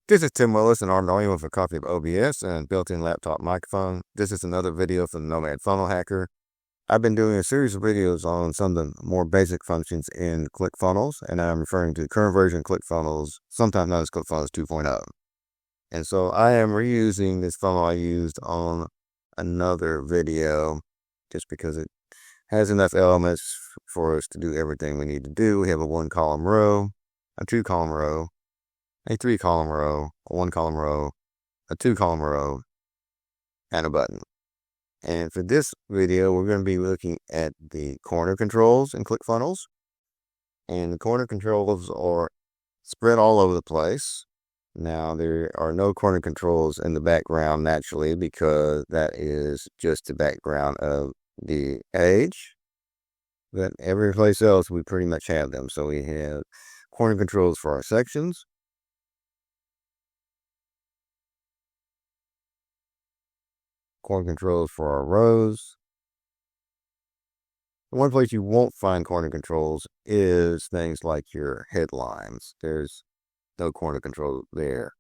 This is Tim Willis, and I'm knowing with a copy of OBS and built-in laptop microphone. This is another video from the Nomad Funnelhacker. I've been doing a series of videos on some of the more basic functions in ClickFunnels, and I'm referring to the current version of ClickFunnels, sometimes known as ClickFunnels 2.0. And so I am reusing this funnel I used on another video just because it has enough elements for us to do everything we need to do. We have a 1-column row, a 2-column row, a 3-column row, a 1-column row, a 2-column row, and a button. And for this video, we're going to be looking at the corner controls in ClickFunnels. And the corner controls are spread all over the place. Now, there are no corner controls in the background naturally because that is just the background of the page. But every place else, we pretty much have them. So we have corner controls for our sections, corner controls for our rows. The one place you won't find corner controls is things like your headlines. There's no corner control there.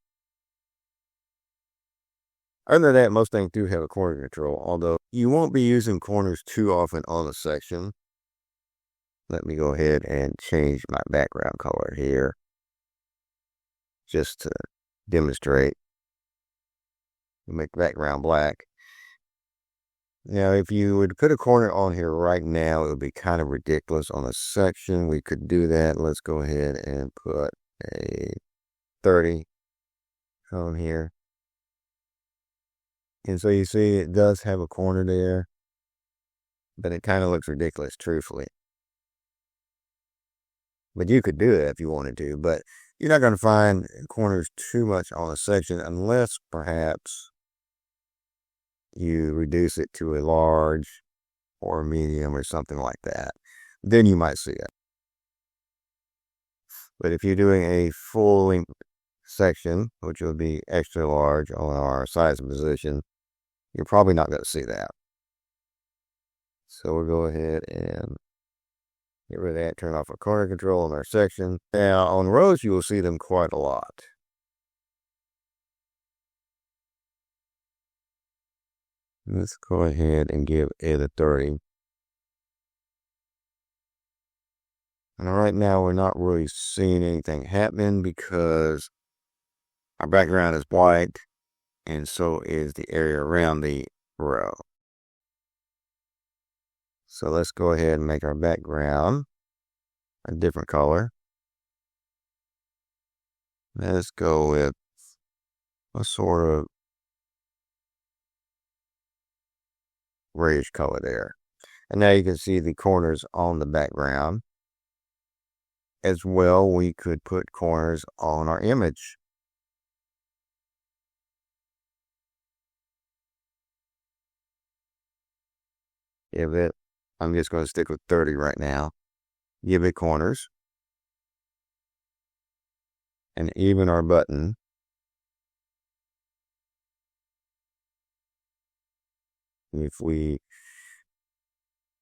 Other than that, most things do have a corner control, although you won't be using corners too often on a section. Let me go ahead and change my background color here just to demonstrate. We'll make the background black. Now, if you would put a corner on here right now, it would be kind of ridiculous on a section. We could do that. Let's go ahead and put a 30 on here. And so you see it does have a corner there, but it kind of looks ridiculous, truthfully. But you could do it if you wanted to, but you're not going to find corners too much on a section unless perhaps you reduce it to a large or a medium or something like that. Then you might see it. But if you're doing a full length section, which would be extra large on our size and position, you're probably not going to see that. So we'll go ahead and get rid of that, turn off our corner control in our section. Now on rows, you will see them quite a lot. Let's go ahead and give it a 30. And right now, we're not really seeing anything happening because our background is white, and so is the area around the row. So let's go ahead and make our background a different color. Let's go with a sort of grayish color there. And now you can see the corners on the background. As well, we could put corners on our image. I'm just going to stick with 30 right now. Give it corners. And even our button. If we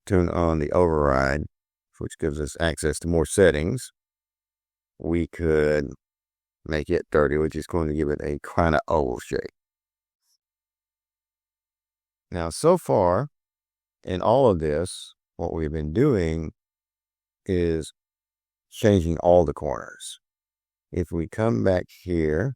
turn on the override, which gives us access to more settings, we could make it 30, which is going to give it a kind of oval shape. Now, so far, in all of this, what we've been doing is changing all the corners. If we come back here,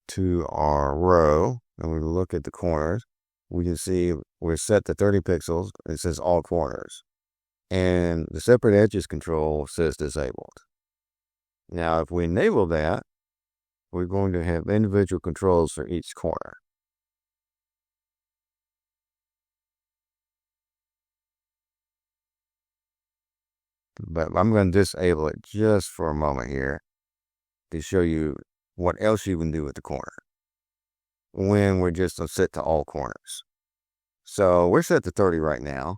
to our row, and we look at the corners, we can see we're set to 30 pixels. It says all corners. And the separate edges control says disabled. Now, if we enable that, we're going to have individual controls for each corner. But I'm going to disable it just for a moment here to show you what else you can do with the corner when we're just set to all corners. So we're set to 30 right now,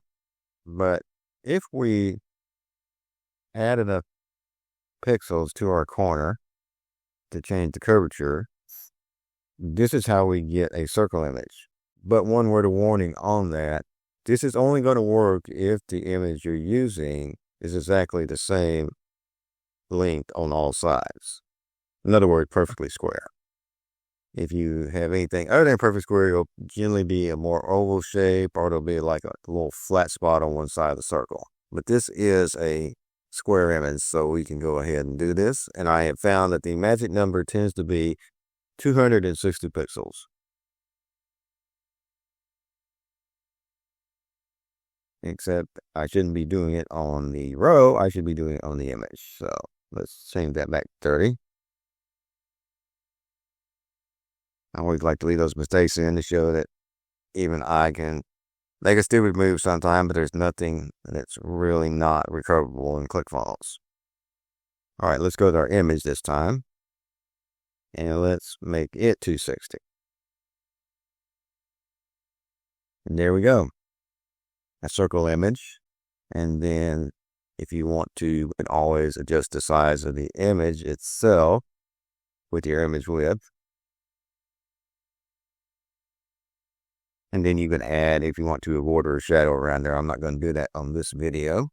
but if we add enough pixels to our corner to change the curvature, this is how we get a circle image. But one word of warning on that, this is only going to work if the image you're using is exactly the same length on all sides. In other words, perfectly square. If you have anything other than perfect square, it'll generally be a more oval shape, or it'll be like a little flat spot on one side of the circle. But this is a square image, so we can go ahead and do this. And I have found that the magic number tends to be 260 pixels. Except I shouldn't be doing it on the row, I should be doing it on the image. So let's change that back to 30. I always like to leave those mistakes in to show that even they can still be removed sometime, but there's nothing that's really not recoverable in ClickFunnels. All right, let's go to our image this time. And let's make it 260. And there we go. A circle image. And then if you want to, you can always adjust the size of the image itself with your image width. And then you can add, if you want to, a border or shadow around there. I'm not going to do that on this video.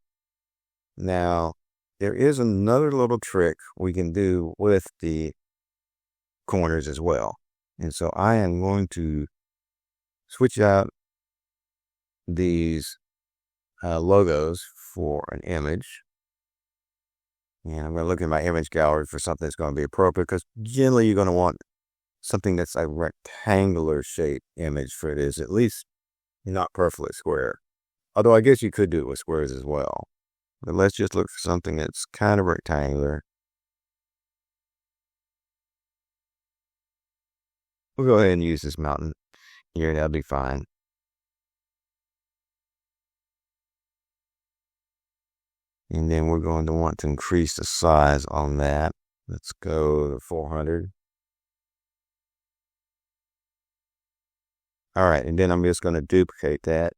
Now, there is another little trick we can do with the corners as well. And so I am going to switch out these logos for an image. And I'm going to look in my image gallery for something that's going to be appropriate, because generally you're going to want something that's a rectangular shape image for this, at least not perfectly square. Although I guess you could do it with squares as well. But let's just look for something that's kind of rectangular. We'll go ahead and use this mountain here. That'll be fine. And then we're going to want to increase the size on that. Let's go to 400. All right, and then I'm just going to duplicate that.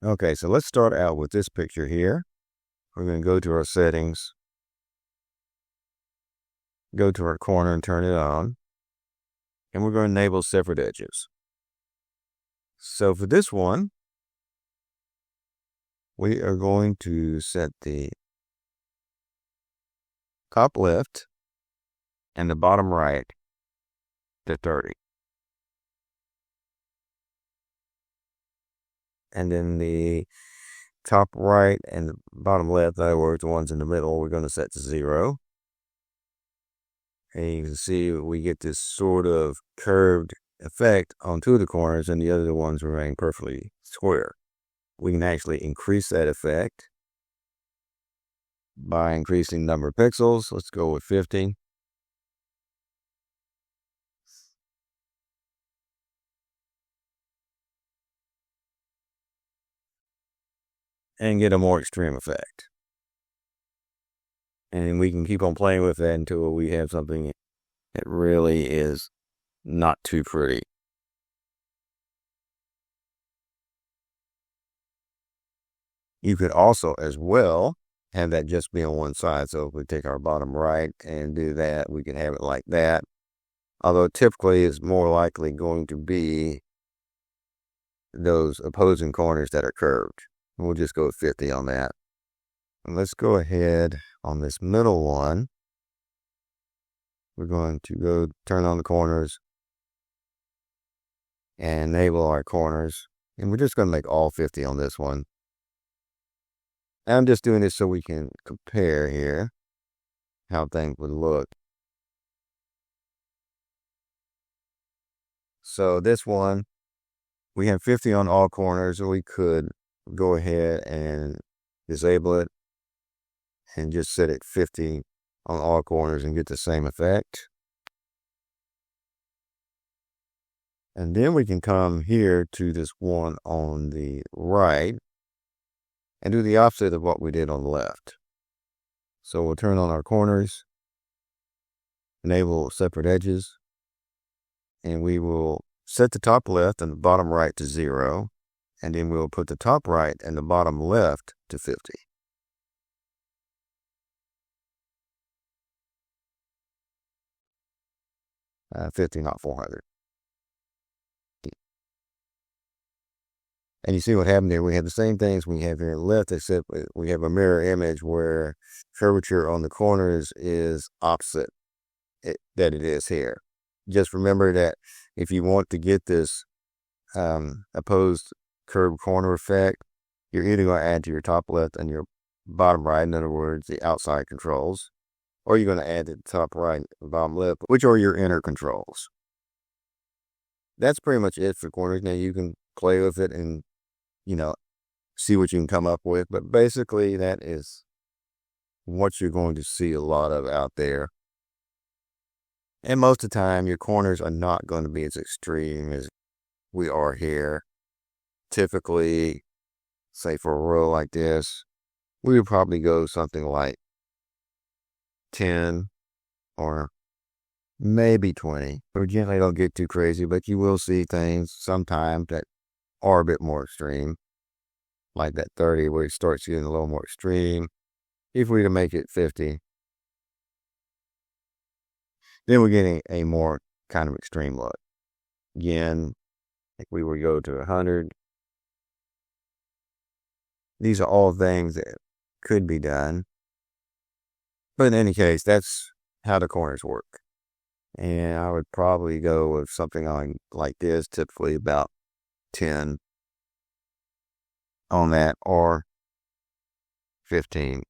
Okay, so let's start out with this picture here. We're going to go to our settings, go to our corner and turn it on. And we're going to enable separate edges. So for this one, we are going to set the top left and the bottom right to 30. And then the top right and the bottom left, in other words, the ones in the middle, we're going to set to 0. And you can see we get this sort of curved effect on two of the corners, and the other ones remain perfectly square. We can actually increase that effect by increasing the number of pixels. Let's go with 50. And get a more extreme effect. And we can keep on playing with that until we have something that really is not too pretty. You could also as well have that just be on one side. So if we take our bottom right and do that, we can have it like that. Although typically it's more likely going to be those opposing corners that are curved. We'll just go with 50 on that. And let's go ahead on this middle one. We're going to go turn on the corners and enable our corners. And we're just going to make all 50 on this one. And I'm just doing this so we can compare here how things would look. So this one, we have 50 on all corners, so we could go ahead and disable it and just set it 50 on all corners and get the same effect. And then we can come here to this one on the right and do the opposite of what we did on the left. So we'll turn on our corners, enable separate edges, and we will set the top left and the bottom right to 0, and then we'll put the top right and the bottom left to 50. 50, not 400. And you see what happened there. We have the same things we have here on the left, except we have a mirror image where curvature on the corners is opposite that it is here. Just remember that if you want to get this opposed curved corner effect, you're either going to add to your top left and your bottom right, in other words, the outside controls, or you're going to add to the top right and bottom left, which are your inner controls. That's pretty much it for corners. Now you can play with it and, see what you can come up with, but basically that is what you're going to see a lot of out there. And most of the time, your corners are not going to be as extreme as we are here. Typically, say for a row like this, we would probably go something like 10 or maybe 20. We generally don't get too crazy, but you will see things sometimes that are a bit more extreme, like that 30 where it starts getting a little more extreme. If we were to make it 50, then we're getting a more kind of extreme look. Again, if we were to go to 100, these are all things that could be done. But in any case, that's how the corners work. And I would probably go with something like this, typically about 10 on that, or 15.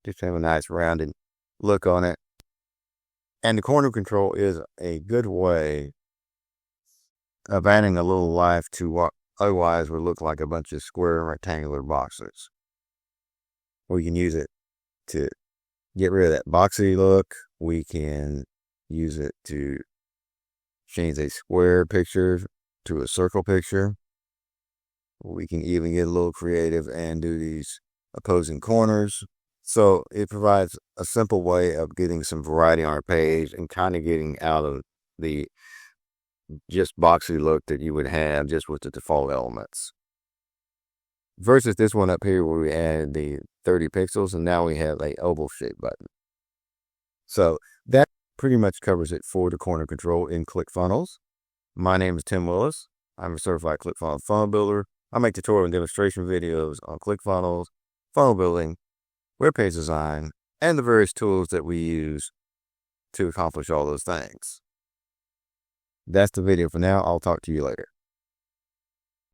Just have a nice rounded look on it. And the corner control is a good way of adding a little life to what otherwise would look like a bunch of square rectangular boxes. We can use it to get rid of that boxy look. We can use it to change a square picture to a circle picture. We can even get a little creative and do these opposing corners. So it provides a simple way of getting some variety on our page and kind of getting out of the just boxy look that you would have just with the default elements. Versus this one up here where we added the 30 pixels and now we have a oval shaped button. So that pretty much covers it for the corner control in ClickFunnels. My name is Tim Willis. I'm a certified ClickFunnels funnel builder. I make tutorial and demonstration videos on ClickFunnels, funnel building, web page design, and the various tools that we use to accomplish all those things. That's the video for now. I'll talk to you later.